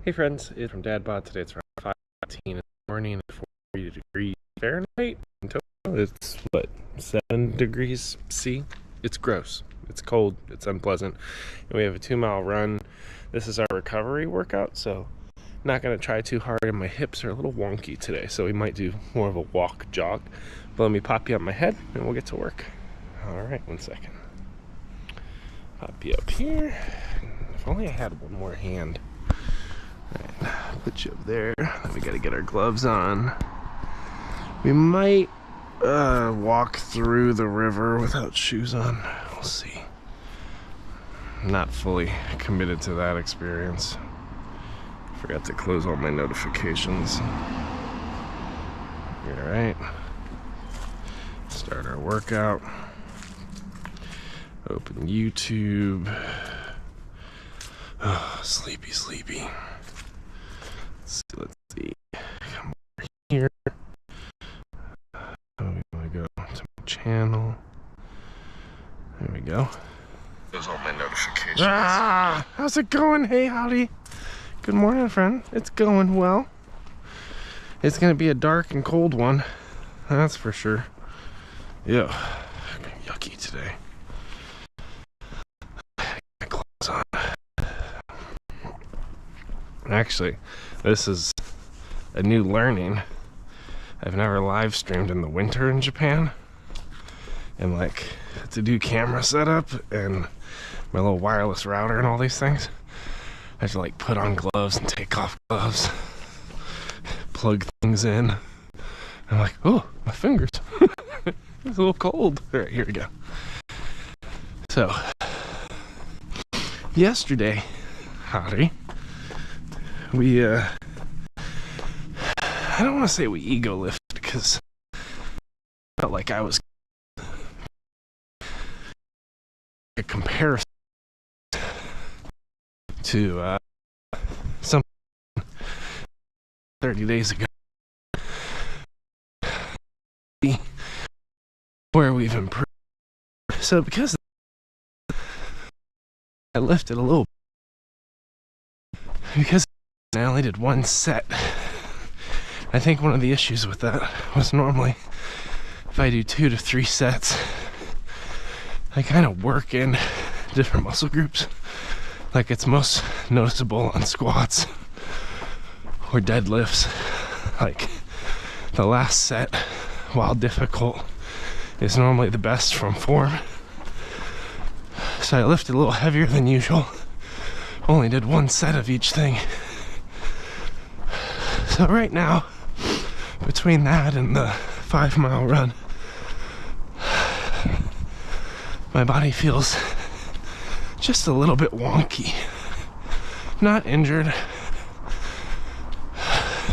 Hey friends, it's from DadBod. Today it's around 5:15 in the morning, 40 degrees Fahrenheit. In Tokyo, it's what, 7 degrees C? It's gross. It's cold. It's unpleasant. And we have a 2-mile run. This is our recovery workout, so not going to try too hard, and my hips are a little wonky today, so we might do more of a walk jog. But let me pop you on my head and we'll get to work. Alright, 1 second. Pop you up here. If only I had one more hand. Alright, put you up there. Then we gotta get our gloves on. We might walk through the river without shoes on. We'll see. I'm not fully committed to that experience. Forgot to close all my notifications. Alright. Start our workout. Open YouTube. Oh, sleepy. Let's see. Come over here. I'm gonna go to my channel. There we go. There's all my notifications. How's it going? Hey, howdy. Good morning, friend. It's going well. It's gonna be a dark and cold one. That's for sure. Yeah. Yucky today. My clothes on. Actually, this is a new learning. I've never live streamed in the winter in Japan, and like to do camera setup and my little wireless router and all these things, I have to like put on gloves and take off gloves, plug things in. I'm like, oh, my fingers. It's a little cold. All right, here we go. So yesterday, howdy, we I don't want to say we ego lifted, because I felt like I was a comparison to some 30 days ago, where we've improved. So because I lifted a little, because I only did one set. I think one of the issues with that was normally if I do 2 to 3 sets, I kind of work in different muscle groups. Like it's most noticeable on squats or deadlifts. Like the last set, while difficult, is normally the best from form. So I lifted a little heavier than usual. Only did 1 set of each thing. So right now, between that and the 5-mile run, my body feels just a little bit wonky. Not injured,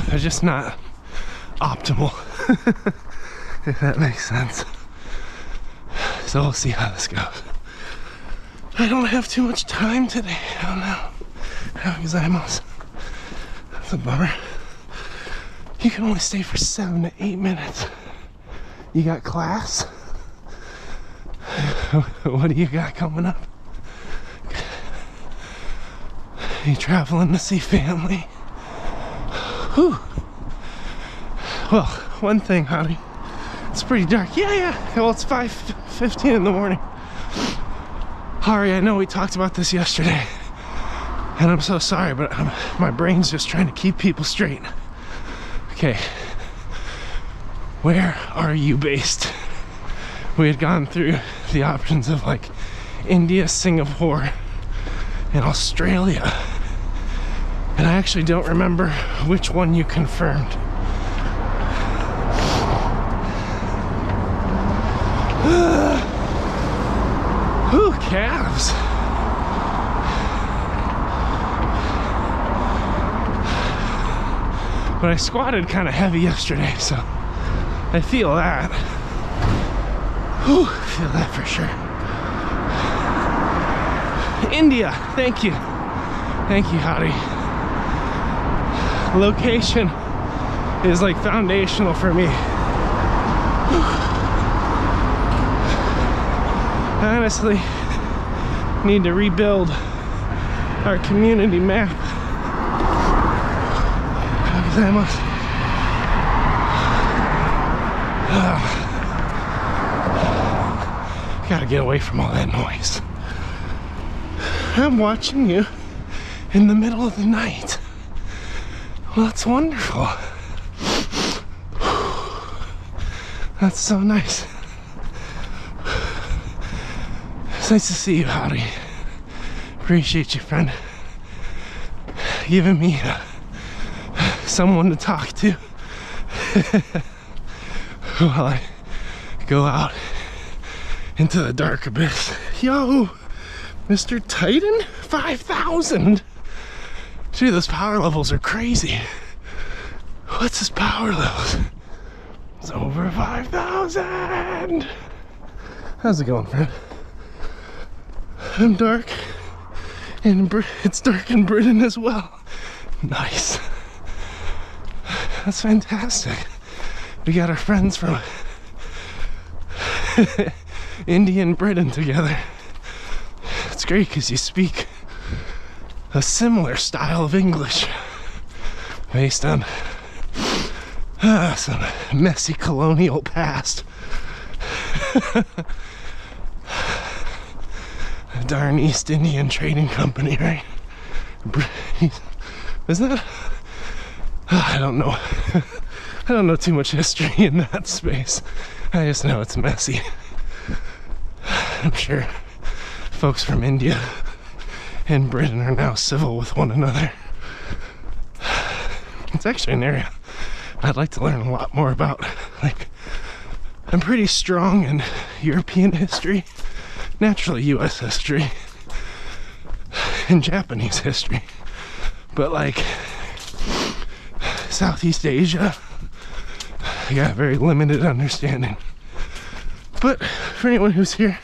but just not optimal, if that makes sense. So we'll see how this goes. I don't have too much time today. I don't know. How gozaimasu. That's a bummer. You can only stay for 7 to 8 minutes. You got class? What do you got coming up? You traveling to see family? Whew. Well, one thing, howdy. It's pretty dark. Yeah. Well, it's 5:15 in the morning. Hari, I know we talked about this yesterday, and I'm so sorry, but my brain's just trying to keep people straight. Okay, where are you based? We had gone through the options of like India, Singapore, and Australia, and I actually don't remember which one you confirmed. Ooh, calves. But I squatted kind of heavy yesterday, so I feel that. Whew, feel that for sure. India, thank you. Thank you, howdy. Location is like foundational for me. I honestly need to rebuild our community map. gozaimasu. Gotta get away from all that noise. I'm watching you in the middle of the night. Well, that's wonderful. That's so nice. It's nice to see you, Howdy. Appreciate you, friend. Giving me someone to talk to while I go out into the dark abyss. Yo, Mr. Titan, 5,000. Dude, those power levels are crazy. What's his power levels? It's over 5,000. How's it going, friend? I'm dark, and it's dark in Britain as well. Nice. That's fantastic. We got our friends from India and Britain together. It's great because you speak a similar style of English based on some messy colonial past. A darn East Indian Trading Company, right? Isn't that? I don't know. I don't know too much history in that space. I just know it's messy. I'm sure folks from India and Britain are now civil with one another. It's actually an area I'd like to learn a lot more about. Like, I'm pretty strong in European history, naturally US history, and Japanese history. But like Southeast Asia, I got a very limited understanding. But for anyone who's here,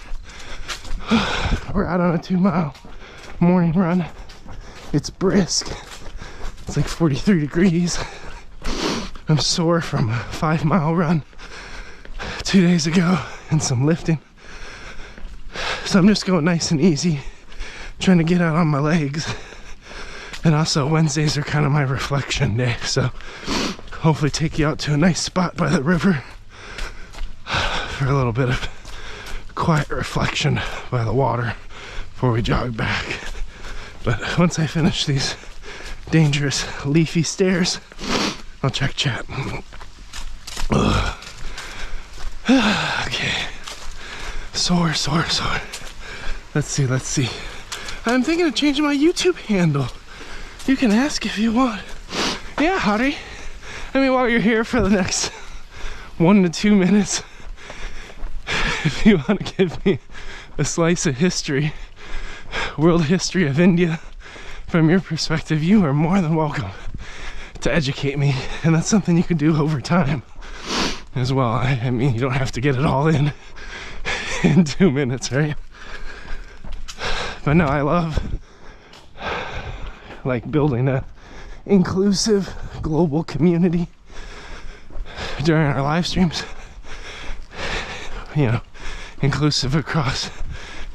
we're out on a 2-mile morning run. It's brisk. It's like 43 degrees. I'm sore from a 5-mile run 2 days ago and some lifting. So I'm just going nice and easy, trying to get out on my legs. And also Wednesdays are kind of my reflection day, so hopefully take you out to a nice spot by the river for a little bit of quiet reflection by the water before we jog back. But once I finish these dangerous leafy stairs, I'll check chat. Okay. Sore. Let's see. I'm thinking of changing my YouTube handle. You can ask if you want. Yeah, howdy. I mean, while you're here for the next 1 to 2 minutes, if you want to give me a slice of history, world history of India, from your perspective, you are more than welcome to educate me. And that's something you can do over time as well. I mean, you don't have to get it all in 2 minutes, right? But no, I love like building a inclusive global community during our live streams, you know, inclusive across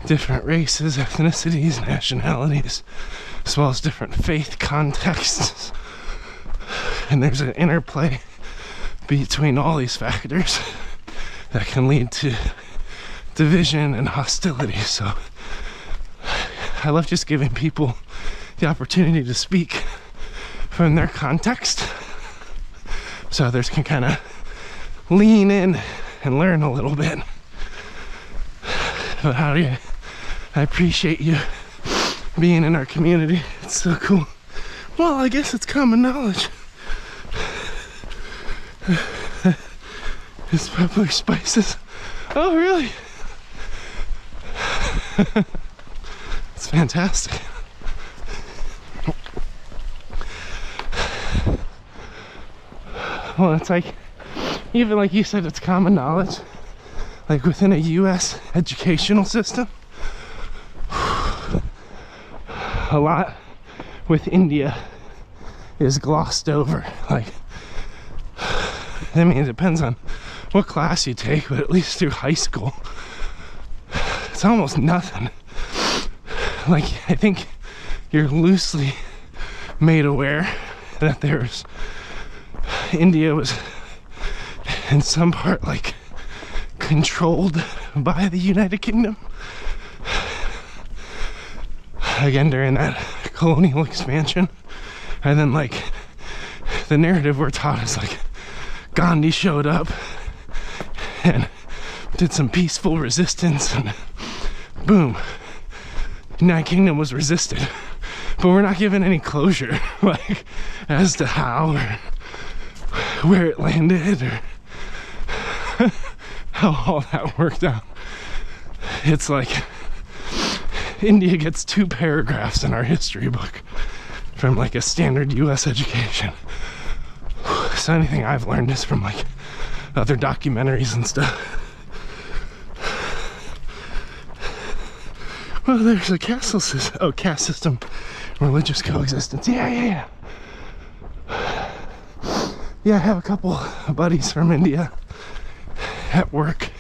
different races, ethnicities, nationalities, as well as different faith contexts. And there's an interplay between all these factors that can lead to division and hostility. So I love just giving people the opportunity to speak from their context so others can kind of lean in and learn a little bit. But how do you, I appreciate you being in our community. It's so cool. Well, I guess it's common knowledge. It's pepper spices. Oh, really? It's fantastic. Well, it's like, even like you said, it's common knowledge. Like within a US educational system, a lot with India is glossed over. Like, I mean, it depends on what class you take, but at least through high school, it's almost nothing. Like, I think you're loosely made aware that there's India was in some part like controlled by the United Kingdom. Again, during that colonial expansion. And then like the narrative we're taught is like Gandhi showed up and did some peaceful resistance and boom, United Kingdom was resisted. But we're not given any closure like as to how or where it landed or how all that worked out. It's like India gets 2 paragraphs in our history book from like a standard US education. So anything I've learned is from like other documentaries and stuff. Well, there's a caste system, religious coexistence. Yeah. Yeah, I have a couple of buddies from India at work,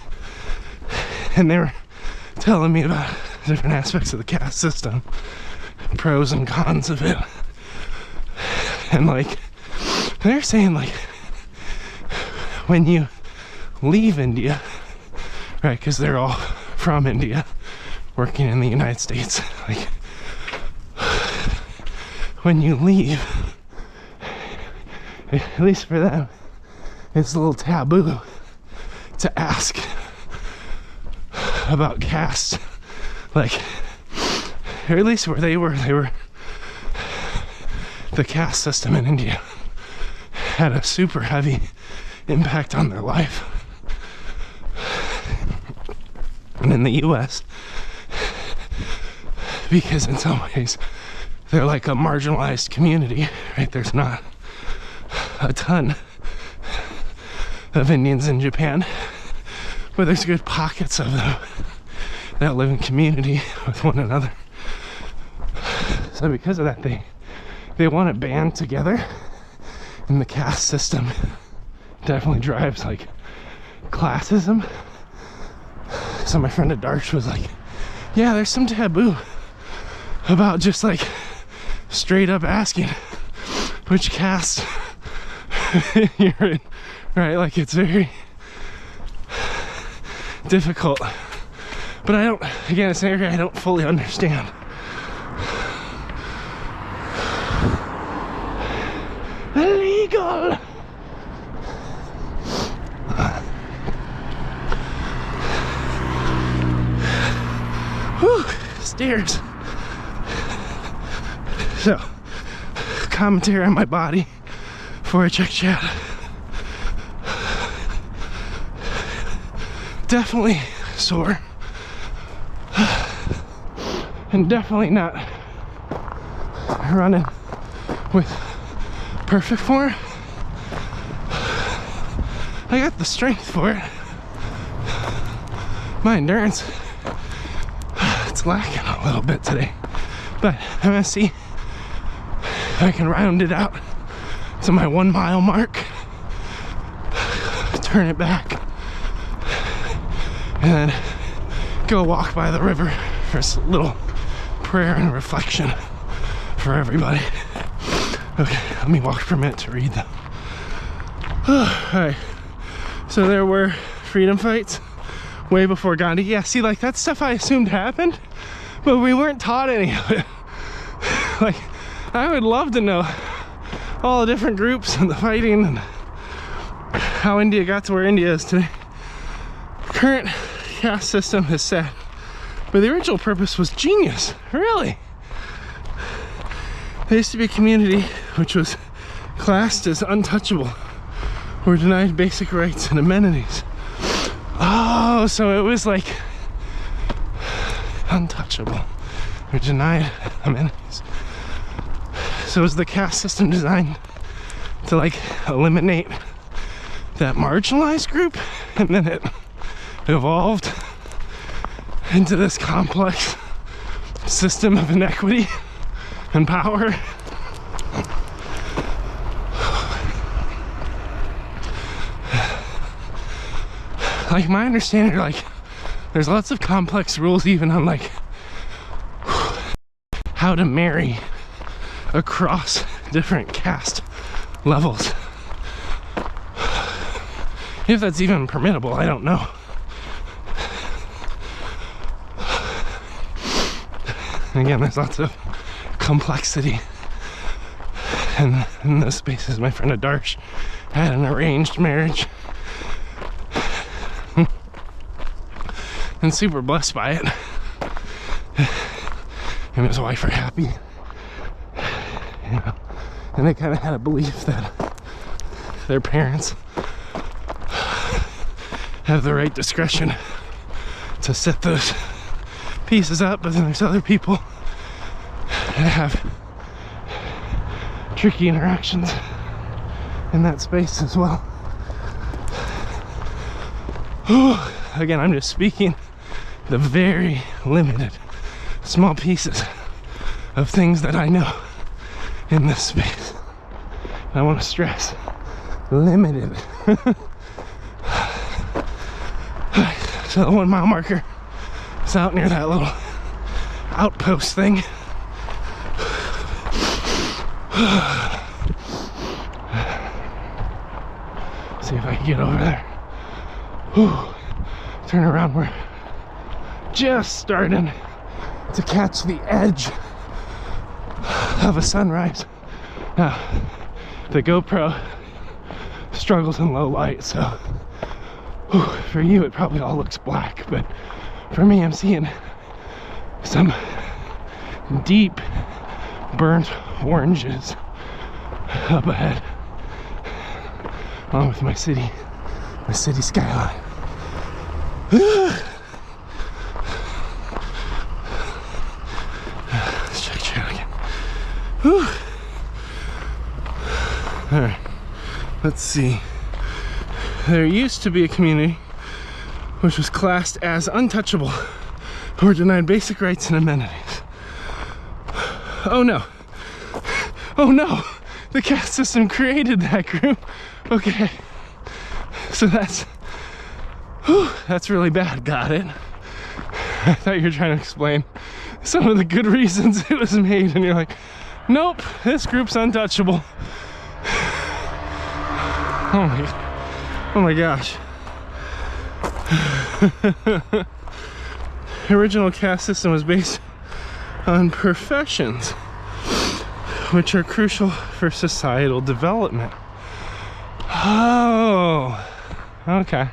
and they were telling me about different aspects of the caste system, pros and cons of it. And like, they're saying like, when you leave India, right, because they're all from India, working in the United States, like, when you leave, at least for them, it's a little taboo to ask about caste, like, or at least where they were, the caste system in India had a super heavy impact on their life. And in the US, because in some ways they're like a marginalized community, right? There's not a ton of Indians in Japan, but there's good pockets of them that live in community with one another. So because of that, they want it band together, and the caste system definitely drives like classism. So my friend at Darsh was like, yeah, there's some taboo about just like straight up asking which caste you're in, right? Like, it's very difficult. But I don't, again, it's an area I don't fully understand. Illegal! Whew, stairs. So, commentary on my body before I check chat. Definitely sore. And definitely not running with perfect form. I got the strength for it. My endurance, it's lacking a little bit today. But I'm gonna see if I can round it out to my 1 mile mark, turn it back, and then go walk by the river for a little prayer and reflection for everybody. Okay, let me walk for a minute to read them. Alright, so there were freedom fights way before Gandhi. Yeah, see, like, that's stuff I assumed happened, but we weren't taught any of it. Like, I would love to know all the different groups and the fighting and how India got to where India is today. Current caste system is sad, but the original purpose was genius, really. There used to be a community which was classed as untouchable or denied basic rights and amenities. Oh, so it was like untouchable or denied amenities. So was the caste system designed to like eliminate that marginalized group, and then it evolved into this complex system of inequity and power? Like, my understanding, like, there's lots of complex rules even on like how to marry across different caste levels. If that's even permittable, I don't know. And again, there's lots of complexity in those spaces. My friend Adarsh had an arranged marriage and super blessed by it. Him and his wife are happy, you know, and they kind of had a belief that their parents have the right discretion to set those pieces up, but then there's other people that have tricky interactions in that space as well. Again, I'm just speaking the very limited small pieces of things that I know in this space. I want to stress limited. So the 1 mile marker is out near that little outpost thing. See if I can get over there. Whew. Turn around, we're just starting to catch the edge of a sunrise. Now, the GoPro struggles in low light, so whew, for you it probably all looks black, but for me I'm seeing some deep burnt oranges up ahead, along with my city skyline. Let's check it out again. Whew. All right, let's see. There used to be a community which was classed as untouchable or denied basic rights and amenities. Oh no. Oh no, the caste system created that group. Okay, so that's really bad. Got it. I thought you were trying to explain some of the good reasons it was made, and you're like, nope, this group's untouchable. Oh my gosh. The original caste system was based on professions, which are crucial for societal development. Oh, okay.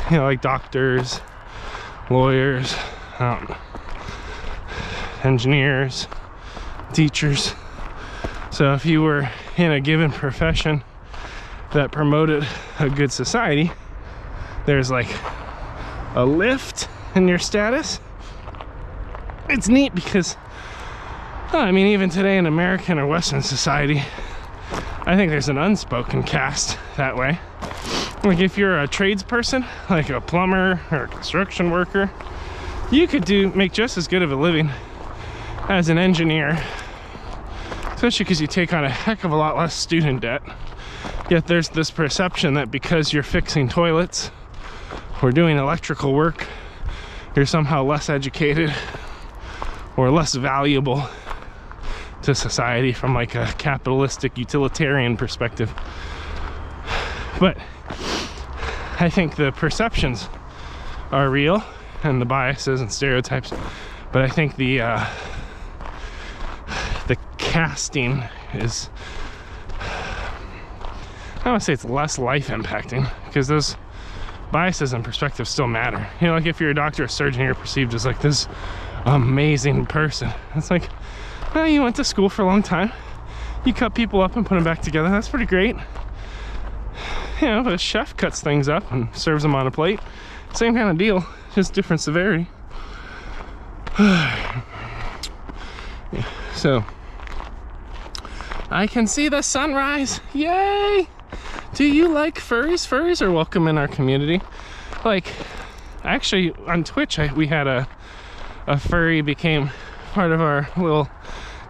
You know, like doctors, lawyers, engineers, teachers. So if you were in a given profession that promoted a good society, there's like a lift in your status. It's neat because, I mean, even today in American or Western society, I think there's an unspoken caste that way. Like if you're a tradesperson, like a plumber or a construction worker, you could make just as good of a living as an engineer, especially because you take on a heck of a lot less student debt. Yet there's this perception that because you're fixing toilets or doing electrical work, you're somehow less educated or less valuable to society from like a capitalistic utilitarian perspective. But I think the perceptions are real and the biases and stereotypes, but I think the casting is, I don't want to say it's less life impacting, because those biases and perspectives still matter. You know, like if you're a doctor or surgeon, you're perceived as like this amazing person. It's like, well, you went to school for a long time, you cut people up and put them back together, that's pretty great. You know, but a chef cuts things up and serves them on a plate, same kind of deal, just different severity. So I can see the sunrise, yay! Do you like furries? Furries are welcome in our community. Like, actually on Twitch we had a furry became part of our little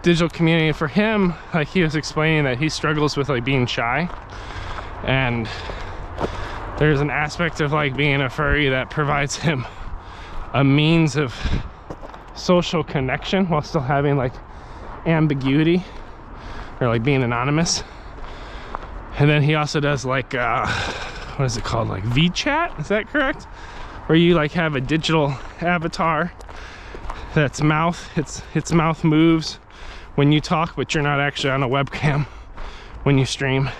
digital community. For him, like, he was explaining that he struggles with like being shy, and there's an aspect of like being a furry that provides him a means of social connection while still having like ambiguity or like being anonymous. And then he also does like what is it called, like VChat, is that correct? Where you like have a digital avatar that's its mouth moves when you talk, but you're not actually on a webcam when you stream.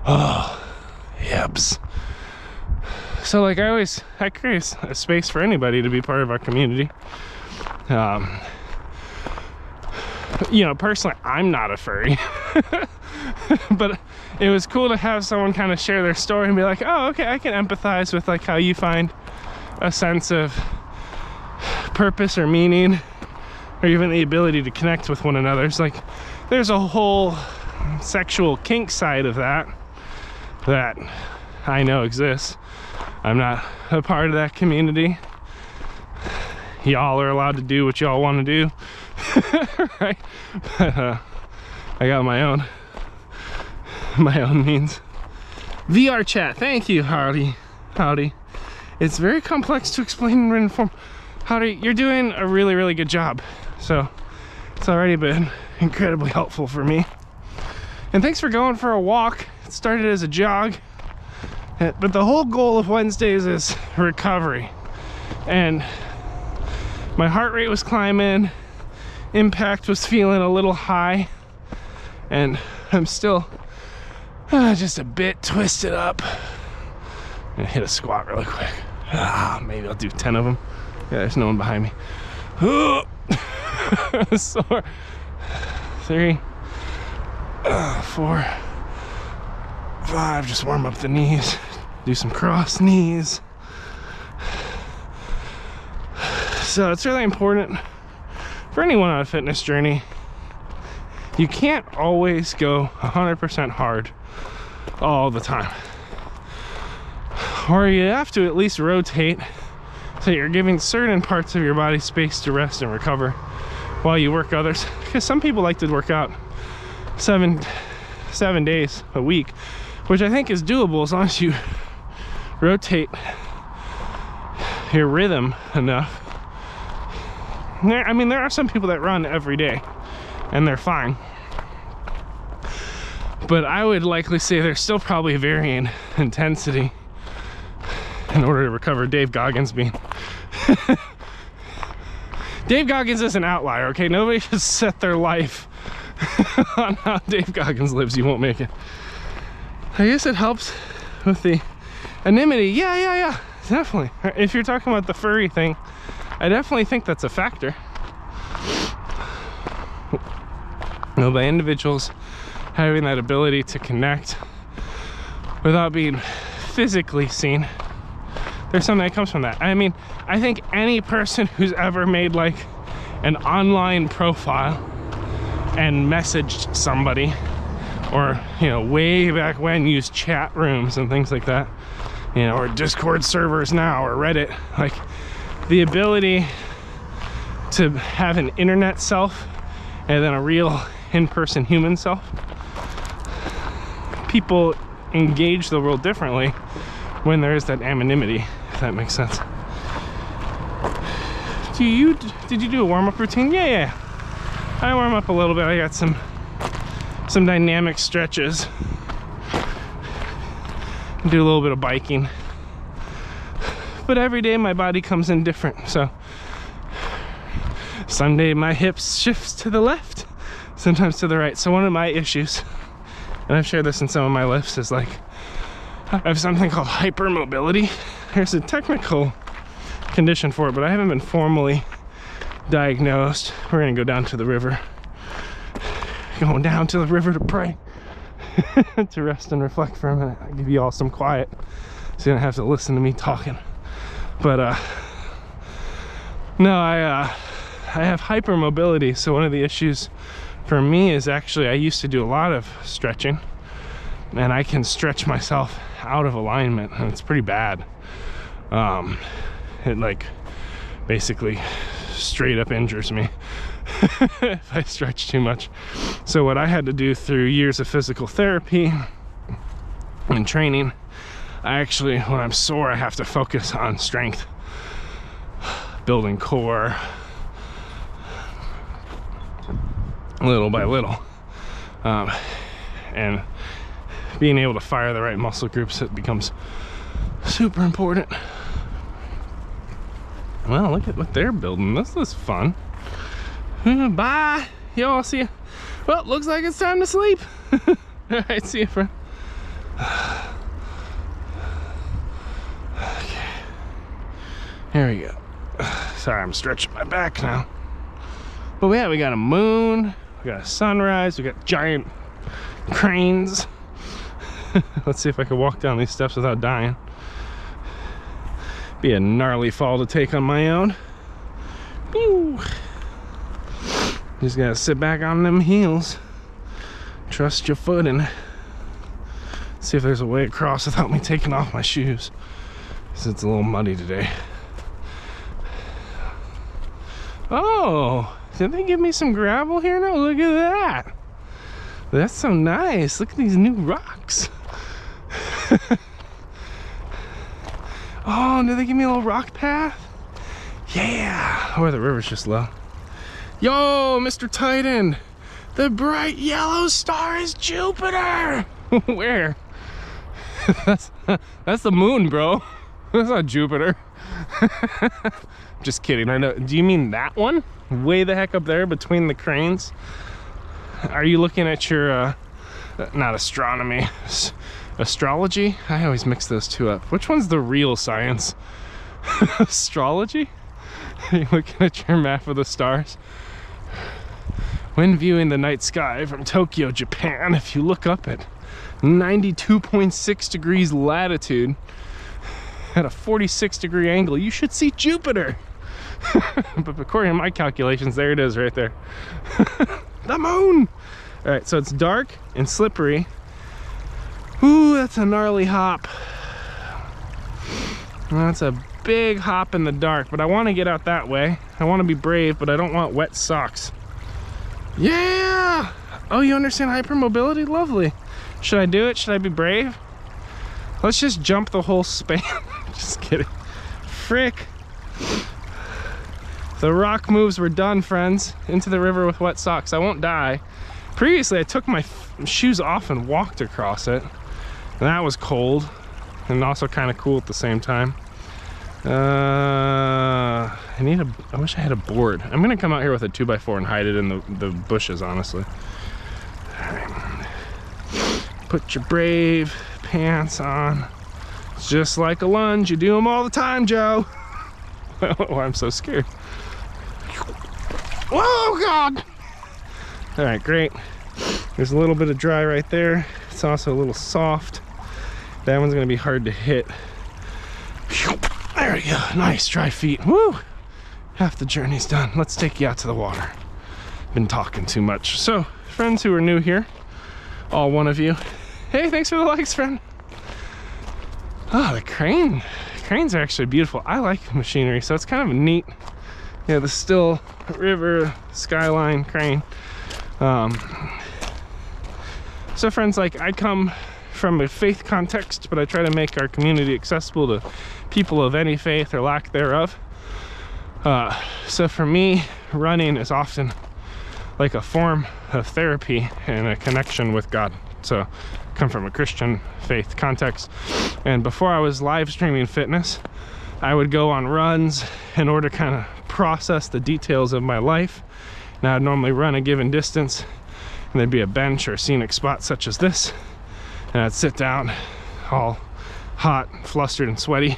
Oh, yips. So like I create a space for anybody to be part of our community. You know, personally, I'm not a furry, but it was cool to have someone kind of share their story and be like, oh, okay, I can empathize with like how you find a sense of purpose or meaning, or even the ability to connect with one another. It's like there's a whole sexual kink side of that I know exists. I'm not a part of that community. Y'all are allowed to do what y'all want to do. Right? But I got my own means. VR chat, thank you, Howdy. It's very complex to explain in written form. Howdy, you're doing a really, really good job. So it's already been incredibly helpful for me. And thanks for going for a walk. It started as a jog, but the whole goal of Wednesdays is recovery. And my heart rate was climbing, impact was feeling a little high, and I'm still just a bit twisted up. I'm gonna hit a squat really quick. Maybe I'll do 10 of them. Yeah, there's no one behind me. Sore. 3, 4, 5. Just warm up the knees. Do some cross knees. So it's really important for anyone on a fitness journey. You can't always go 100% hard all the time, or you have to at least rotate so you're giving certain parts of your body space to rest and recover while you work others. Because some people like to work out seven days a week, which I think is doable as long as you rotate your rhythm enough. I mean, there are some people that run every day and they're fine, but I would likely say there's still probably varying intensity in order to recover. Dave Goggins being Dave Goggins is an outlier, okay? Nobody should set their life on how Dave Goggins lives. You won't make it. I guess it helps with the anonymity. Yeah, definitely. If you're talking about the furry thing, I definitely think that's a factor. You know, by individuals having that ability to connect without being physically seen, there's something that comes from that. I mean, I think any person who's ever made like an online profile and messaged somebody, or, you know, way back when used chat rooms and things like that, you know, or Discord servers now, or Reddit, like the ability to have an internet self and then a real in-person human self. People engage the world differently when there is that anonymity, if that makes sense. Did you do a warm-up routine? Yeah. I warm up a little bit. I got some dynamic stretches. Do a little bit of biking. But every day my body comes in different. So Sunday my hips shifts to the left, sometimes to the right. So one of my issues, and I've shared this in some of my lifts, is like I have something called hypermobility. There's a technical condition for it, but I haven't been formally diagnosed. We're gonna go down to the river. Going down to the river to pray. To rest and reflect for a minute. I'll give you all some quiet so you don't have to listen to me talking. But no, I have hypermobility, so one of the issues for me is actually I used to do a lot of stretching, and I can stretch myself out of alignment, and it's pretty bad. It like basically straight up injures me if I stretch too much. So what I had to do through years of physical therapy and training, I actually, when I'm sore, I have to focus on strength, building core, little by little. And being able to fire the right muscle groups, it becomes super important. Well, look at what they're building. This is fun. Bye. Yo, I'll see you. Well, looks like it's time to sleep. All right, see you, friend. Okay. Here we go. Sorry, I'm stretching my back now. But yeah, we got a moon, we got a sunrise, we got giant cranes. Let's see if I can walk down these steps without dying. Be a gnarly fall to take on my own. Woo. Just gotta sit back on them heels. Trust your footing. See if there's a way across without me taking off my shoes, because it's a little muddy today. Oh, did they give me some gravel here now? Look at that. That's so nice. Look at these new rocks. Oh, did they give me a little rock path? Yeah. Or the river's just low. Yo, Mr. Titan. The bright yellow star is Jupiter. Where? That's the moon, bro. That's not Jupiter. Just kidding. I know. Do you mean that one? Way the heck up there between the cranes? Are you looking at your not astronomy, astrology? I always mix those two up. Which one's the real science? Astrology? Are you looking at your map of the stars? When viewing the night sky from Tokyo, Japan, if you look up at 92.6 degrees latitude at a 46-degree angle, you should see Jupiter. But according to my calculations, there it is right there. The moon. All right, so it's dark and slippery. Ooh, that's a gnarly hop. That's a big hop in the dark, but I want to get out that way. I want to be brave, but I don't want wet socks. Yeah. Oh, you understand hypermobility? Lovely. Should I do it? Should I be brave? Let's just jump the whole span. Just kidding. Frick. The rock moves were done, friends. Into the river with wet socks. I won't die. Previously, I took my shoes off and walked across it. And that was cold. And also kind of cool at the same time. I wish I had a board. I'm gonna come out here with a 2x4 and hide it in the bushes, honestly. All right. Put your brave pants on. It's just like a lunge. You do them all the time, Joe. Oh, I'm so scared. Whoa, God. All right, great. There's a little bit of dry right there. It's also a little soft. That one's gonna be hard to hit. There we go. Nice dry feet. Woo! Half the journey's done. Let's take you out to the water. Been talking too much. So, friends who are new here, all one of you. Hey, thanks for the likes, friend. Oh, the crane. Cranes are actually beautiful. I like machinery, so it's kind of neat. Yeah, the still river skyline crane. So friends, like, I come from a faith context, but I try to make our community accessible to people of any faith or lack thereof. So for me, running is often like a form of therapy and a connection with God. So I come from a Christian faith context, and before I was live streaming fitness, I would go on runs in order to kind of process the details of my life. Now I'd normally run a given distance, and there'd be a bench or a scenic spot such as this, and I'd sit down all hot, flustered, and sweaty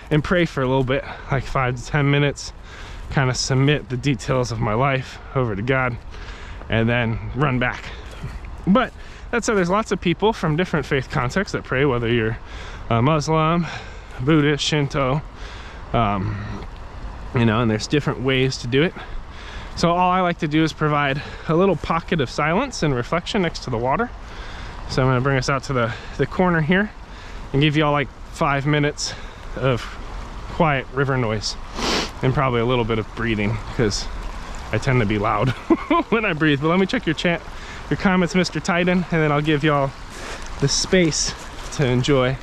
and pray for a little bit, like 5 to 10 minutes, kind of submit the details of my life over to God, and then run back. But that said, there's lots of people from different faith contexts that pray, whether you're a Muslim, Buddhist, Shinto, you know, and there's different ways to do it. So all I like to do is provide a little pocket of silence and reflection next to the water. So I'm gonna bring us out to the corner here and give you all like 5 minutes of quiet river noise and probably a little bit of breathing, because I tend to be loud when I breathe. But let me check your chat, your comments, Mr. Titan, and then I'll give y'all the space to enjoy.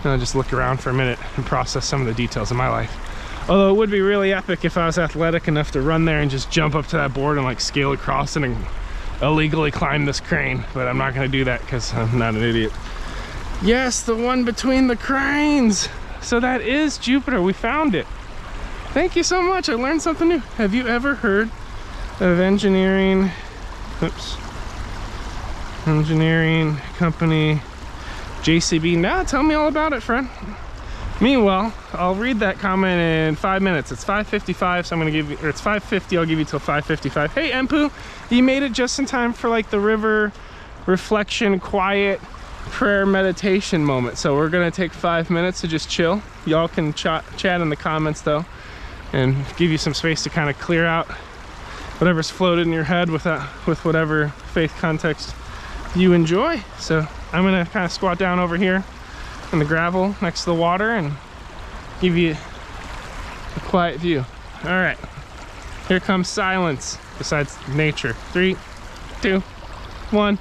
And I'll just look around for a minute and process some of the details of my life. Although it would be really epic if I was athletic enough to run there and just jump up to that board and like scale across it and illegally climb this crane, but I'm not gonna do that because I'm not an idiot. Yes, the one between the cranes. So that is Jupiter. We found it. Thank you so much. I learned something new. Have you ever heard of engineering company JCB? Now tell me all about it, friend. Meanwhile, I'll read that comment in 5 minutes. It's 5:55, so I'm gonna give you, or it's 5:50, I'll give you till 5:55. Hey Empu, you made it just in time for like the river reflection, quiet prayer meditation moment. So we're gonna take 5 minutes to just chill. Y'all can chat in the comments though, and give you some space to kind of clear out whatever's floated in your head with whatever faith context you enjoy. So I'm gonna kind of squat down over here in the gravel next to the water and give you a quiet view. All right, here comes silence besides nature. 3, 2, 1.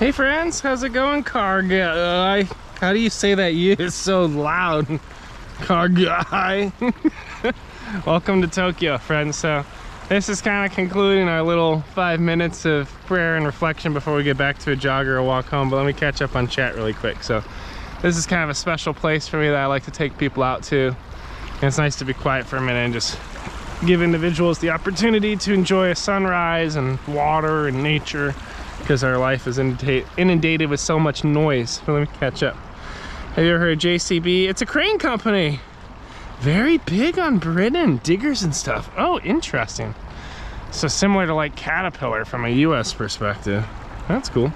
Hey friends, how's it going, car guy? How do you say that? You is so loud. Car guy. Welcome to Tokyo, friends. So this is kind of concluding our little 5 minutes of prayer and reflection before we get back to a jog or a walk home. But let me catch up on chat really quick. So this is kind of a special place for me that I like to take people out to. And it's nice to be quiet for a minute and just give individuals the opportunity to enjoy a sunrise and water and nature, because our life is inundated with so much noise. But let me catch up. Have you ever heard of JCB? It's a crane company. Very big on Britain, diggers and stuff. Oh, interesting. So similar to like Caterpillar from a US perspective. That's cool.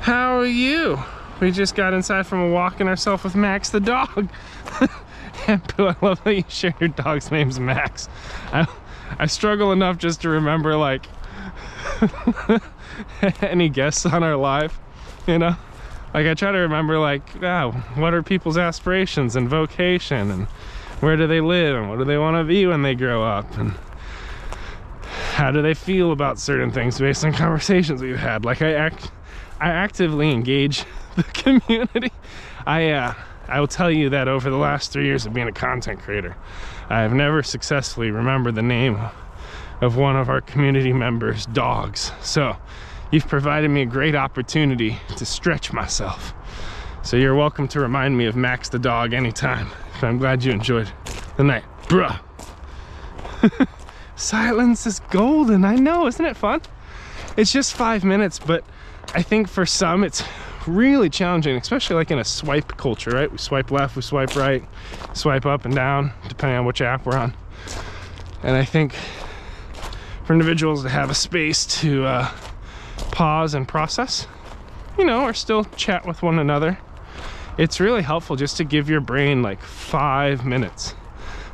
How are you? We just got inside from a walking ourselves with Max the dog. And I love that you shared your dog's name's Max. I struggle enough just to remember like any guests on our live, you know? Like I try to remember like, what are people's aspirations and vocation, and where do they live, and what do they want to be when they grow up, and how do they feel about certain things based on conversations we've had. Like I actively engage the community. I will tell you that over the last 3 years of being a content creator, I have never successfully remembered the name of one of our community members' dogs. So you've provided me a great opportunity to stretch myself. So you're welcome to remind me of Max the dog anytime. I'm glad you enjoyed the night. Bruh. Silence is golden. I know, isn't it fun? It's just 5 minutes, but I think for some it's really challenging, especially like in a swipe culture, right? We swipe left, we swipe right, swipe up and down, depending on which app we're on. And I think for individuals to have a space to pause and process, you know, or still chat with one another, it's really helpful just to give your brain like 5 minutes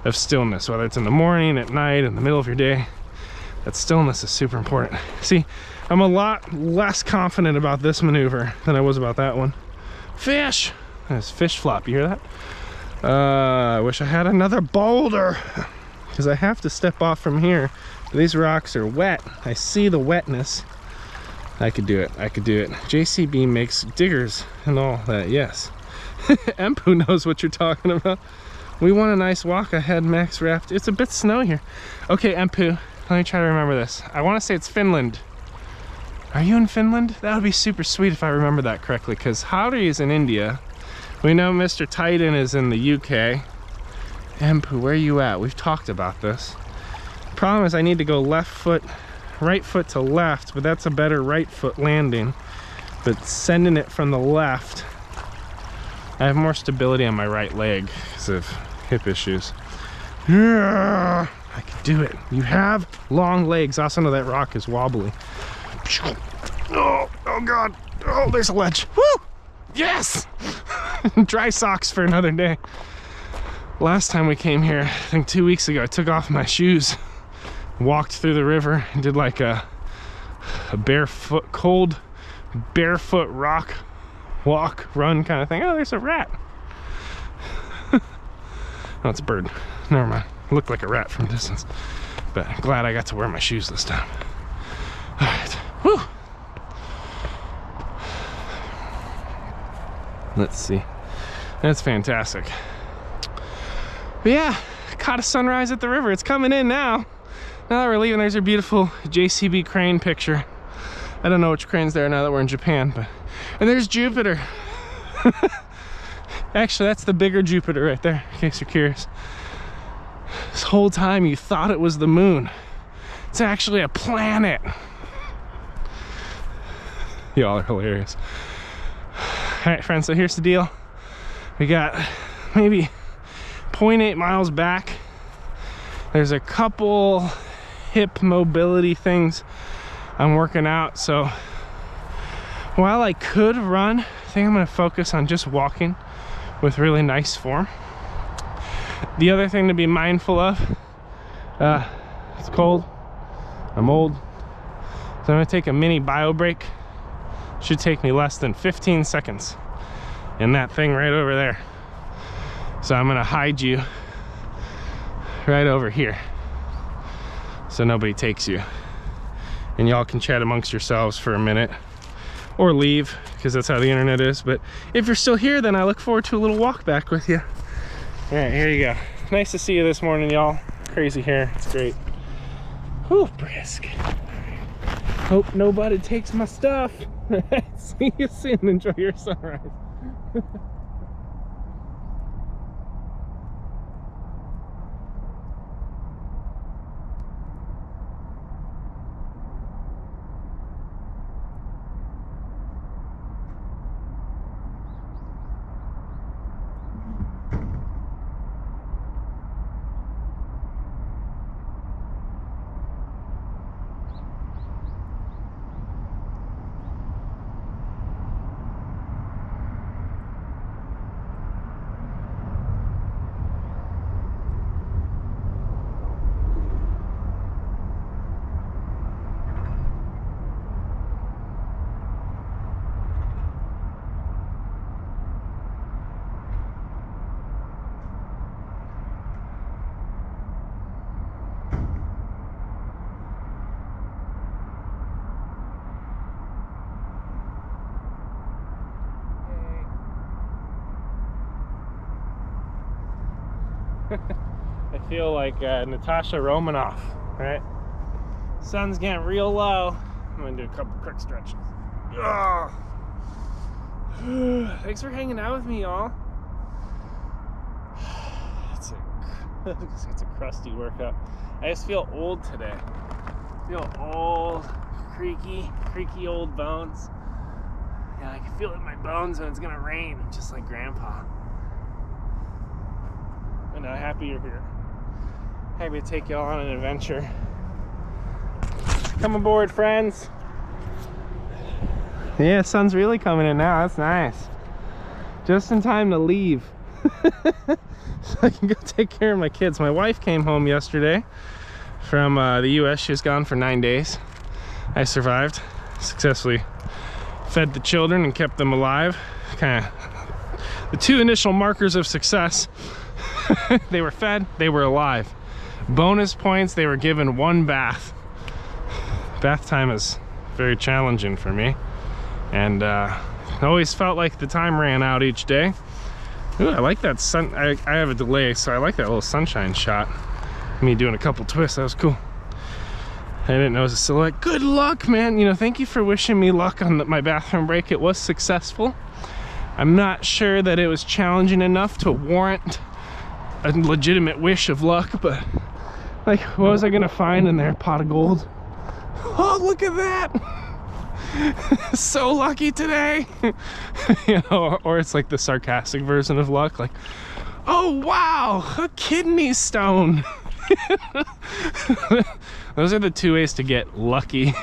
of stillness, whether it's in the morning, at night, in the middle of your day. That stillness is super important. See, I'm a lot less confident about this maneuver than I was about that one. Fish! There's fish flop, you hear that? I wish I had another boulder, because I have to step off from here. These rocks are wet. I see the wetness. I could do it, I could do it. JCB makes diggers and all that, yes. Empu knows what you're talking about. We want a nice walk ahead, Max Raft. It's a bit snowy here. Okay, Empu, let me try to remember this. I want to say it's Finland. Are you in Finland? That would be super sweet if I remember that correctly, because Howdy is in India. We know Mr. Titan is in the UK. Empu, where are you at? We've talked about this. Problem is I need to go left foot, right foot to left, but that's a better right foot landing. But sending it from the left, I have more stability on my right leg because of hip issues. Yeah, I can do it. You have long legs. Also know that rock is wobbly. Oh God. Oh, there's a ledge. Woo! Yes! Dry socks for another day. Last time we came here, I think 2 weeks ago, I took off my shoes, walked through the river, and did like a barefoot, cold, barefoot rock walk, run kind of thing. Oh, there's a rat. Oh, it's a bird. Never mind. It looked like a rat from a distance. But I'm glad I got to wear my shoes this time. All right. Whew. Let's see. That's fantastic. But yeah, caught a sunrise at the river. It's coming in now. Now that we're leaving, there's our beautiful JCB crane picture. I don't know which crane's there now that we're in Japan, but... And there's Jupiter. Actually, that's the bigger Jupiter right there, in case you're curious. This whole time you thought it was the moon. It's actually a planet. Y'all are hilarious. All right, friends, so here's the deal. We got maybe 0.8 miles back. There's a couple hip mobility things I'm working out, so while I could run, I think I'm gonna focus on just walking with really nice form. The other thing to be mindful of, it's cold, I'm old, so I'm gonna take a mini bio break. Should take me less than 15 seconds in that thing right over there. So I'm gonna hide you right over here so nobody takes you, and y'all can chat amongst yourselves for a minute or leave, because that's how the internet is. But if you're still here, then I look forward to a little walk back with you. All right, here you go. Nice to see you this morning, y'all. Crazy hair, it's great. Whew, brisk. Hope nobody takes my stuff. See you soon. Enjoy your sunrise. I feel like Natasha Romanoff, right? Sun's getting real low. I'm gonna do a couple quick stretches. Ugh. Thanks for hanging out with me, y'all. It's a crusty workout. I just feel old today. I feel old, creaky old bones. Yeah, I can feel it in my bones when it's gonna rain, just like Grandpa. And I'm happy you're here. Happy to take y'all on an adventure. Come aboard, friends. Yeah, sun's really coming in now. That's nice. Just in time to leave. So I can go take care of my kids. My wife came home yesterday from the US. She was gone for 9 days. I survived. Successfully fed the children and kept them alive. Kind of the two initial markers of success. They were fed, they were alive. Bonus points, they were given 1 bath. Bath time is very challenging for me. And always felt like the time ran out each day. Ooh, I like that sun. I have a delay, so I like that little sunshine shot. Me doing a couple twists, that was cool. I didn't know it was a silhouette. Good luck, man. You know, thank you for wishing me luck on my bathroom break. It was successful. I'm not sure that it was challenging enough to warrant a legitimate wish of luck, but like, what was I gonna find in there? Pot of gold? Oh, look at that! So lucky today. You know, or it's like the sarcastic version of luck, like, oh wow, a kidney stone. Those are the two ways to get lucky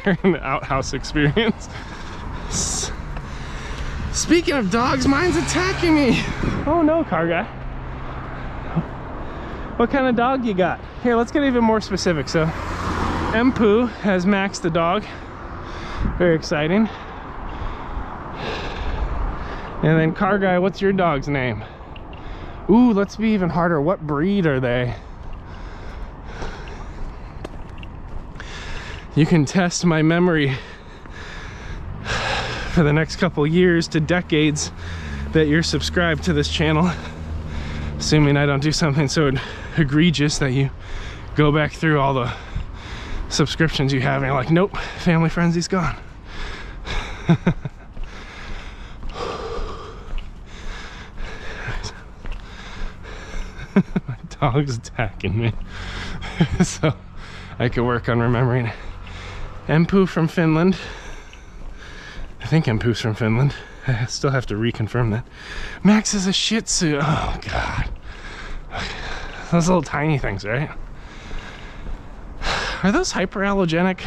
during the outhouse experience. Speaking of dogs, mine's attacking me. Oh no, car guy. What kind of dog you got? Here, let's get even more specific. So, Empu has Max the dog. Very exciting. And then car guy, what's your dog's name? Ooh, let's be even harder. What breed are they? You can test my memory for the next couple years to decades that you're subscribed to this channel. Assuming I don't do something so egregious that you go back through all the subscriptions you have and you're like, nope, family friends, he's gone. My dog's attacking me. So I could work on remembering it. Empu from Finland. I think Empu's from Finland. I still have to reconfirm that. Max is a Shih Tzu. Oh God. Those little tiny things, right? Are those hyperallergenic?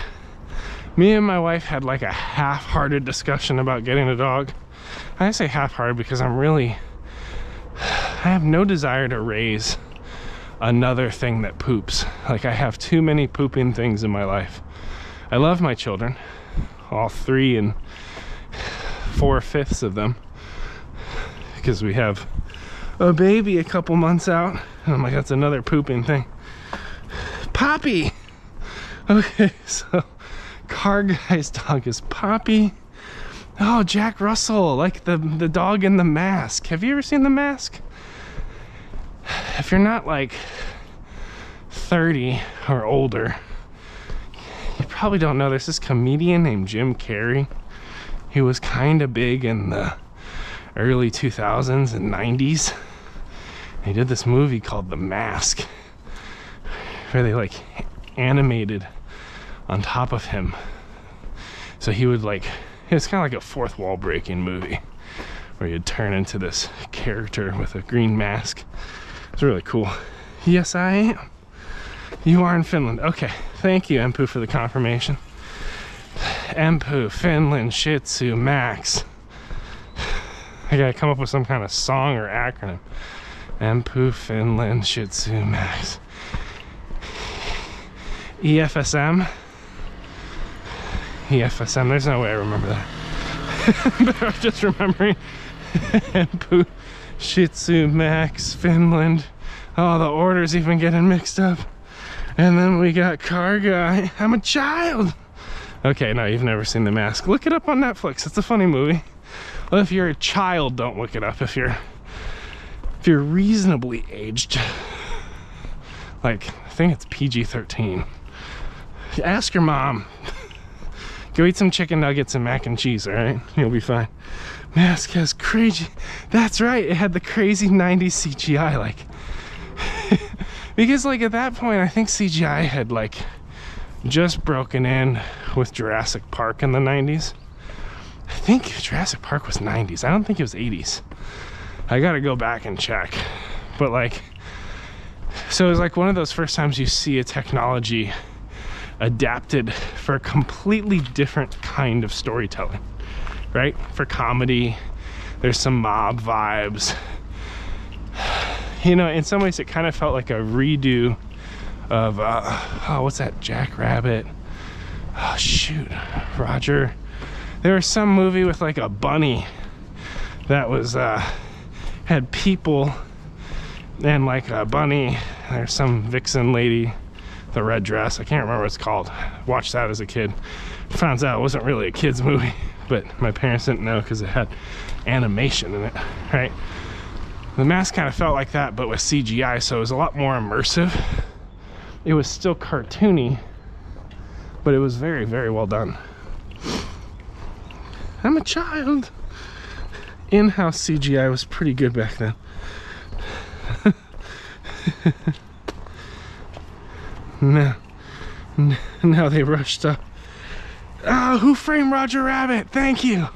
Me and my wife had like a half-hearted discussion about getting a dog. I say half-hearted because I have no desire to raise another thing that poops. Like, I have too many pooping things in my life. I love my children, all 3 and 4/5 of them, because we have a baby a couple months out, and I'm like, that's another pooping thing. Poppy! Okay, so car guy's dog is Poppy. Oh, Jack Russell, like the dog in The Mask. Have you ever seen The Mask? If you're not like 30 or older, you probably don't know there's this comedian named Jim Carrey. He was kind of big in the early 2000s and 90s. He did this movie called The Mask, where they like animated on top of him. So he would like, it's kind of like a fourth wall breaking movie where you'd turn into this character with a green mask. It's really cool. Yes, I am. You are in Finland. Okay, thank you, Empu, for the confirmation. Empu, Finland, Shih Tzu, Max. I gotta come up with some kind of song or acronym. Empu, Finland, Shih Tzu, Max. EFSM. EFSM, there's no way I remember that. But I was just remembering Empu, Shih Tzu, Max, Finland. Oh, the order's even getting mixed up. And then we got Car Guy. I'm a child. Okay, no, you've never seen The Mask. Look it up on Netflix. It's a funny movie. Well, if you're a child, don't look it up. If you're reasonably aged, like I think it's PG-13. Ask your mom. Go eat some chicken nuggets and mac and cheese, all right? You'll be fine. Mask has crazy. That's right. It had the crazy 90s CGI, like. Because like at that point, I think CGI had like just broken in with Jurassic Park in the 90s. I think Jurassic Park was 90s. I don't think it was 80s. I gotta go back and check. But like, so it was like one of those first times you see a technology adapted for a completely different kind of storytelling, right? For comedy, there's some mob vibes. You know, in some ways it kind of felt like a redo of, oh, what's that, Jackrabbit? Oh, shoot, Roger. There was some movie with like a bunny that was, had people and like a bunny. There's some vixen lady, the red dress. I can't remember what it's called. Watched that as a kid. Found out it wasn't really a kid's movie, but my parents didn't know because it had animation in it, right? The Mask kind of felt like that, but with CGI, so it was a lot more immersive. It was still cartoony, but it was very, very well done. I'm a child. In-house CGI was pretty good back then. Now they rushed up. Oh, Who Framed Roger Rabbit? Thank you.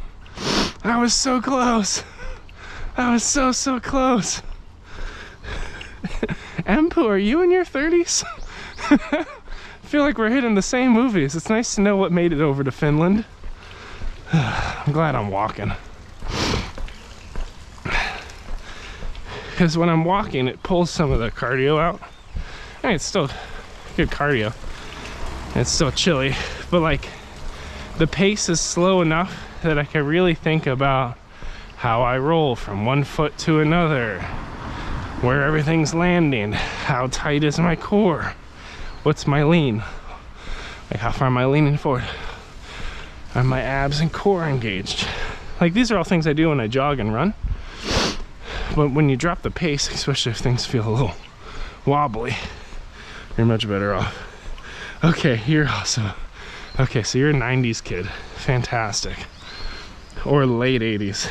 I was so close. I was so close. Empu, are you in your 30s? I feel like we're hitting the same movies. It's nice to know what made it over to Finland. I'm glad I'm walking. Because when I'm walking, it pulls some of the cardio out. I mean, it's still good cardio. It's still chilly, but like the pace is slow enough that I can really think about how I roll from one foot to another, where everything's landing, how tight is my core, what's my lean, like how far am I leaning forward, are my abs and core engaged. Like these are all things I do when I jog and run, but when you drop the pace, especially if things feel a little wobbly, you're much better off. Okay, you're also, okay, so you're a 90s kid, fantastic, or late 80s.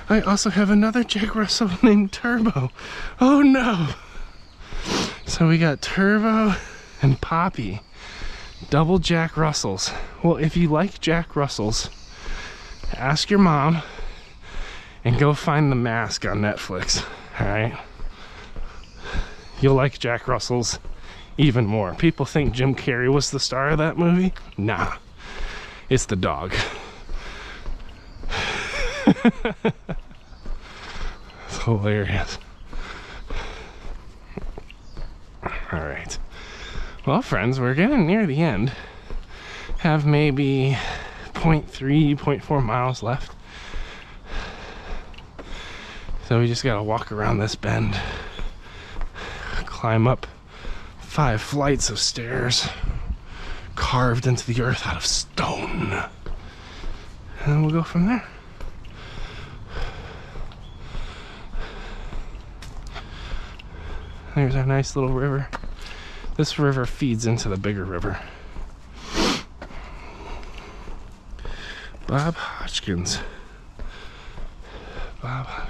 I also have another Jack Russell named Turbo. Oh no! So we got Turbo and Poppy. Double Jack Russells. Well, if you like Jack Russells, ask your mom and go find The Mask on Netflix. Alright? You'll like Jack Russells even more. People think Jim Carrey was the star of that movie. Nah. It's the dog. It's hilarious. All right. Well, friends, we're getting near the end. Have maybe 0.3, 0.4 miles left. So we just gotta walk around this bend, climb up 5 flights of stairs, carved into the earth out of stone. And then we'll go from there. There's our nice little river. This river feeds into the bigger river. Bob Hodgkins.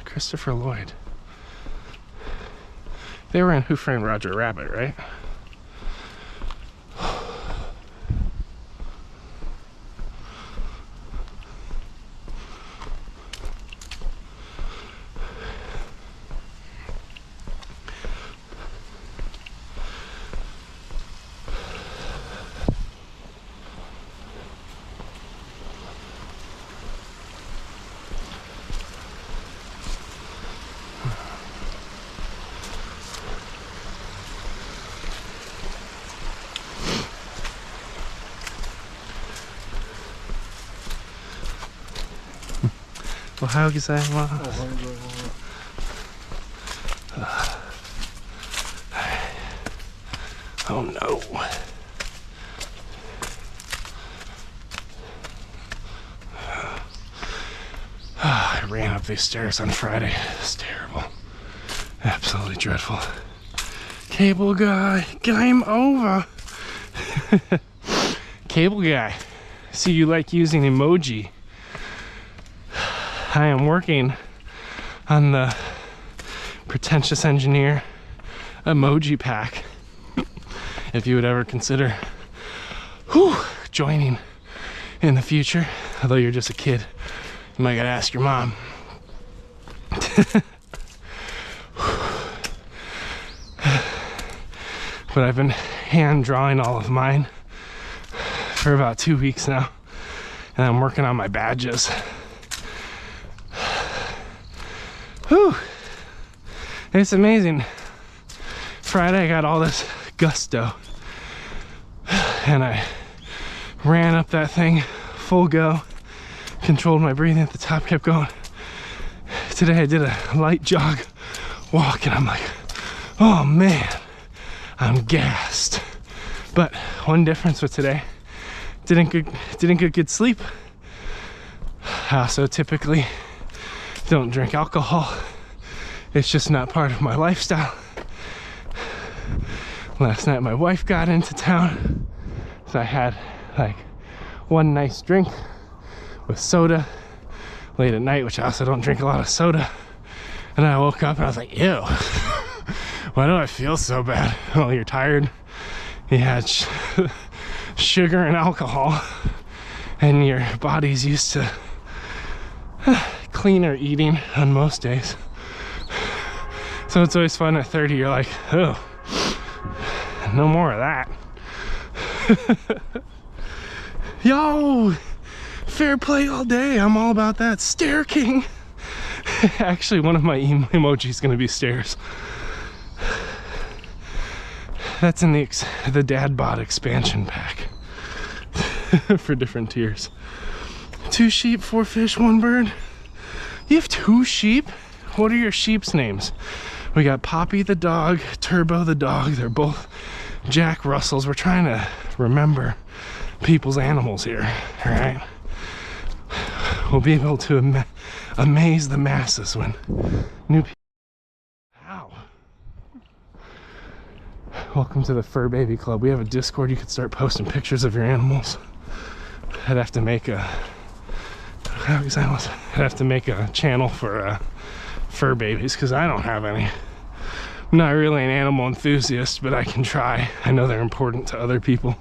Christopher Lloyd. They were in Who Framed Roger Rabbit, right? Ohayou gozaimasu. Oh no. I ran up these stairs on Friday. It's terrible. Absolutely dreadful. Cable guy, game over. Cable guy, see you like using emoji. I am working on the pretentious engineer emoji pack. If you would ever consider joining in the future, although you're just a kid, you might gotta ask your mom. But I've been hand drawing all of mine for about 2 weeks now, and I'm working on my badges. Whew. It's amazing. Friday I got all this gusto and I ran up that thing full go, controlled my breathing at the top, kept going. Today I did a light jog walk and I'm like, oh man, I'm gassed. But one difference with today, didn't get good sleep. I also typically don't drink alcohol. It's just not part of my lifestyle. Last night my wife got into town, so I had like one nice drink with soda late at night, which I also don't drink a lot of soda. And I woke up and I was like, ew, why do I feel so bad? Well, you're tired. You had sugar and alcohol, and your body's used to cleaner eating on most days. So it's always fun at 30, you're like, oh, no more of that. Yo, fair play all day. I'm all about that. Stair King. Actually, one of my emojis is gonna be stairs. That's in the DadBod expansion pack for different tiers. 2 sheep, 4 fish, 1 bird. You have 2 sheep? What are your sheep's names? We got Poppy the dog, Turbo the dog. They're both Jack Russells. We're trying to remember people's animals here, all right? We'll be able to amaze the masses when new people... Ow. Welcome to the Fur Baby Club. We have a Discord. You could start posting pictures of your animals. I'd have to make a... I'd have to make a channel for fur babies because I don't have any. I'm not really an animal enthusiast, but I can try. I know they're important to other people.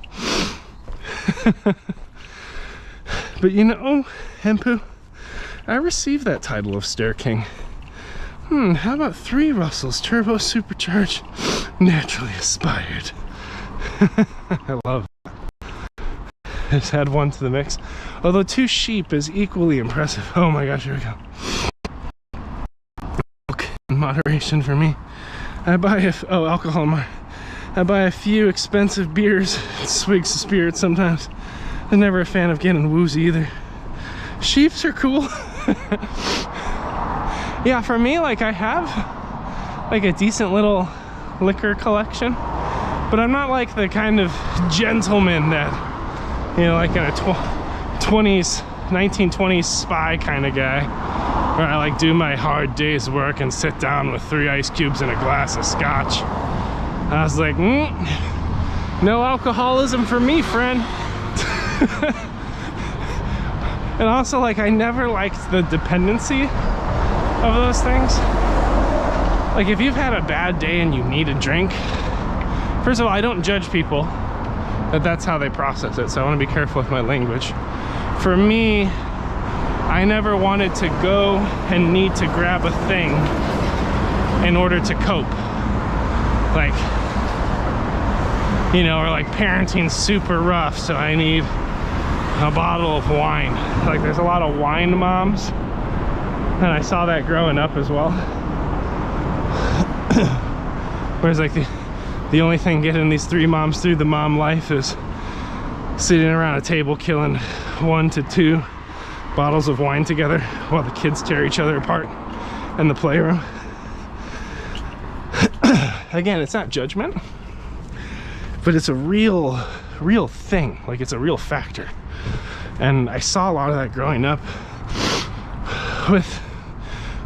But you know, Hempu, I received that title of Stair King. How about 3 Russells, turbo supercharged, naturally aspired. I love it. I just add 1 to the mix. Although 2 sheep is equally impressive. Oh my gosh, here we go. Okay, moderation for me. I buy alcohol. I buy a few expensive beers, swigs of spirits sometimes. I'm never a fan of getting woozy either. Sheeps are cool. Yeah, for me, like I have like a decent little liquor collection, but I'm not like the kind of gentleman that You know, like in a 1920s spy kind of guy, where I like do my hard day's work and sit down with 3 ice cubes and a glass of scotch. I was like, no alcoholism for me, friend. And also, like, I never liked the dependency of those things. Like, if you've had a bad day and you need a drink, first of all, I don't judge people that's how they process it, so I want to be careful with my language. For me, I never wanted to go and need to grab a thing in order to cope. Like, you know, or like parenting's super rough, so I need a bottle of wine. Like, there's a lot of wine moms, and I saw that growing up as well. Whereas like the only thing getting these 3 moms through the mom life is sitting around a table killing 1 to 2 bottles of wine together while the kids tear each other apart in the playroom. Again, it's not judgment, but it's a real thing. Like, it's a real factor. And I saw a lot of that growing up with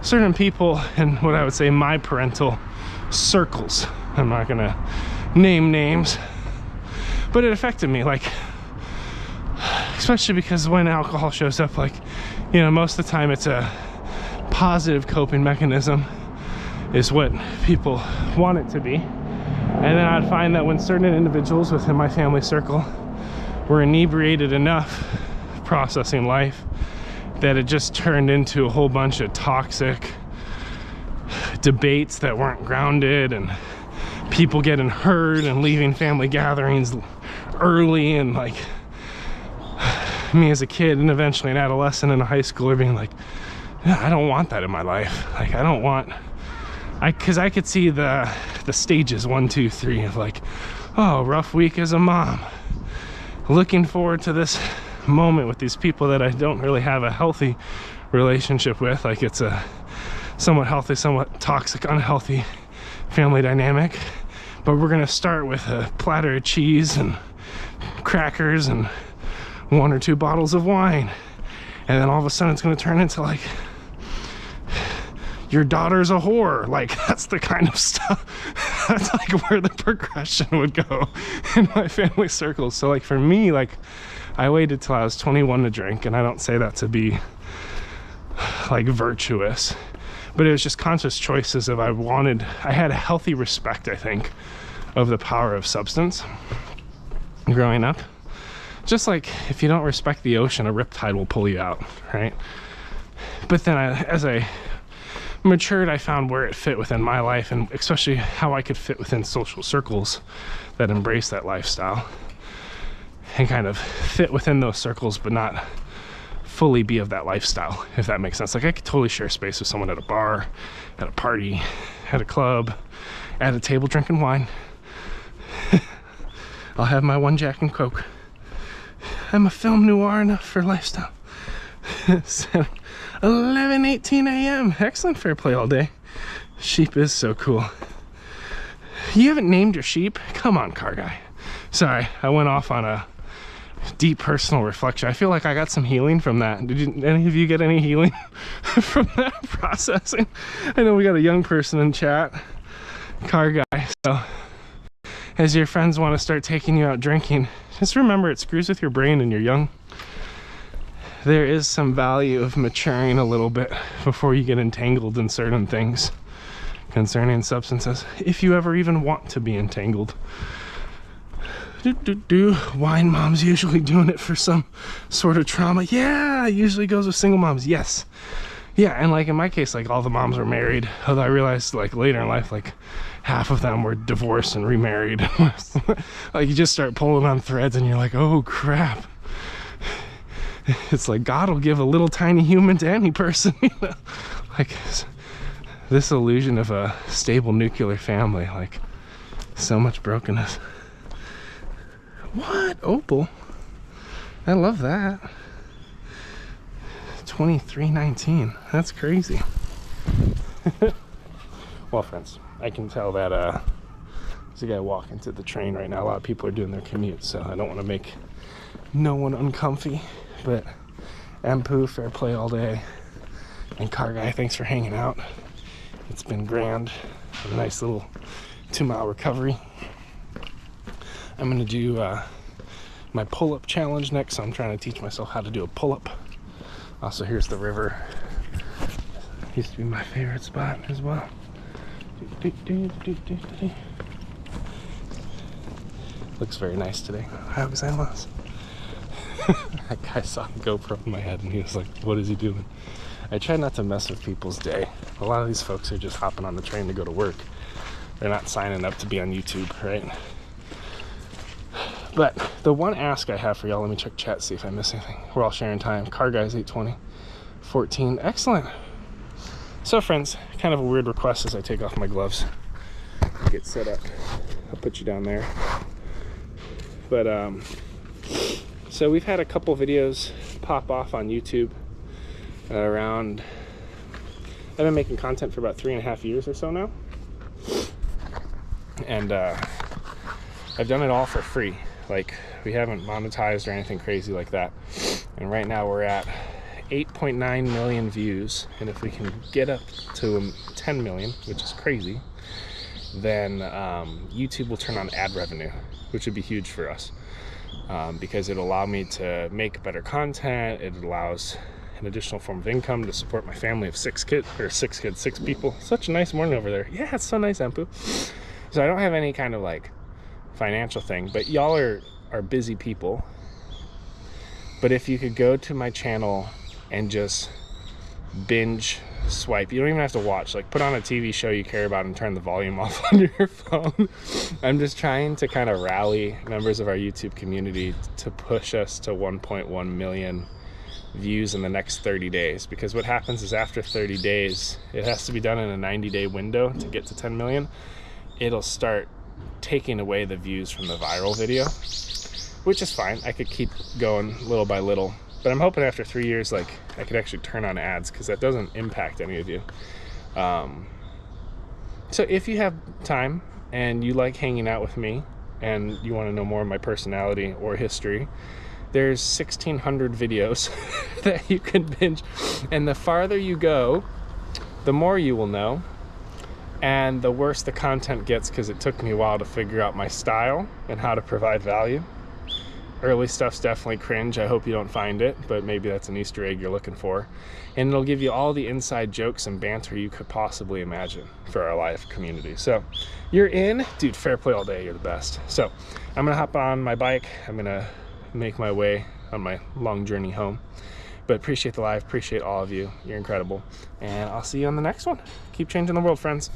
certain people in what I would say my parental circles. I'm not gonna name names, but it affected me, like, especially because when alcohol shows up, like, you know, most of the time it's a positive coping mechanism is what people want it to be. And then I'd find that when certain individuals within my family circle were inebriated enough processing life that it just turned into a whole bunch of toxic debates that weren't grounded, and people getting hurt and leaving family gatherings early, and like me as a kid and eventually an adolescent and a high schooler being like, yeah, I don't want that in my life. Like, I don't want, because I could see the stages 1, 2, 3 of like, oh, rough week as a mom, looking forward to this moment with these people that I don't really have a healthy relationship with. Like, it's a somewhat healthy, somewhat toxic, unhealthy family dynamic, but we're gonna start with a platter of cheese and crackers and 1 or 2 bottles of wine, and then all of a sudden it's gonna turn into like, your daughter's a whore. Like, that's the kind of stuff, that's like where the progression would go in my family circles. So like, for me, like, I waited till I was 21 to drink, and I don't say that to be like virtuous, but it was just conscious choices of I had a healthy respect, I think, of the power of substance growing up. Just like, if you don't respect the ocean, a riptide will pull you out, right? But then as I matured, I found where it fit within my life, and especially how I could fit within social circles that embrace that lifestyle and kind of fit within those circles, but not fully be of that lifestyle, if that makes sense. Like, I could totally share space with someone at a bar, at a party, at a club, at a table drinking wine. I'll have my 1 Jack and Coke. I'm a film noir enough for lifestyle. 11:18 a.m. Excellent, fair play all day. Sheep is so cool. You haven't named your sheep? Come on, car guy. Sorry, I went off on a deep personal reflection. I feel like I got some healing from that. Did any of you get any healing from that processing? I know we got a young person in chat, car guy. So as your friends want to start taking you out drinking, just remember it screws with your brain and you're young. There is some value of maturing a little bit before you get entangled in certain things concerning substances, if you ever even want to be entangled. Wine moms usually doing it for some sort of trauma. Yeah, it usually goes with single moms. Yes. Yeah, and like in my case, like all the moms were married, although I realized like later in life, like half of them were divorced and remarried. Like, you just start pulling on threads and you're like, oh crap. It's like God will give a little tiny human to any person, you know? Like, this illusion of a stable nuclear family, like, so much brokenness. What? Opal? I love that. 2319. That's crazy. Well, friends, I can tell that there's a guy walking to the train right now. A lot of people are doing their commute, so I don't want to make no one uncomfy. But Ampu, fair play all day. And Car Guy, thanks for hanging out. It's been grand. A nice little 2-mile recovery. I'm gonna do my pull-up challenge next, so I'm trying to teach myself how to do a pull-up. Also, here's the river. Used to be my favorite spot as well. Looks very nice today. Ohayou gozaimasu. That guy saw a GoPro in my head and he was like, what is he doing? I try not to mess with people's day. A lot of these folks are just hopping on the train to go to work. They're not signing up to be on YouTube, right? But the one ask I have for y'all, let me check chat, see if I miss anything. We're all sharing time. Car Guys 820, 14, excellent. So friends, kind of a weird request as I take off my gloves, get set up. I'll put you down there. But so we've had a couple videos pop off on YouTube around. I've been making content for about 3.5 years or so now, and I've done it all for free. Like, we haven't monetized or anything crazy like that. And right now we're at 8.9 million views, and if we can get up to 10 million, which is crazy, then YouTube will turn on ad revenue, which would be huge for us, because it'll allow me to make better content. It allows an additional form of income to support my family of 6 people. Such a nice morning over there. Yeah, it's so nice, Ampu. So I don't have any kind of like financial thing, but y'all are busy people. But if you could go to my channel and just binge swipe, you don't even have to watch, like put on a TV show you care about and turn the volume off on your phone. I'm just trying to kind of rally members of our YouTube community to push us to 1.1 million views in the next 30 days, because what happens is after 30 days, it has to be done in a 90-day window to get to 10 million. It'll start taking away the views from the viral video, which is fine. I could keep going little by little, but I'm hoping after 3 years, like, I could actually turn on ads, because that doesn't impact any of you. So if you have time and you like hanging out with me and you want to know more of my personality or history, there's 1,600 videos that you can binge, and the farther you go, the more you will know. And the worse the content gets, because it took me a while to figure out my style and how to provide value. Early stuff's definitely cringe. I hope you don't find it, but maybe that's an Easter egg you're looking for. And it'll give you all the inside jokes and banter you could possibly imagine for our live community. So you're in, dude, fair play all day, you're the best. So I'm gonna hop on my bike. I'm gonna make my way on my long journey home. But appreciate the live, appreciate all of you. You're incredible. And I'll see you on the next one. Keep changing the world, friends.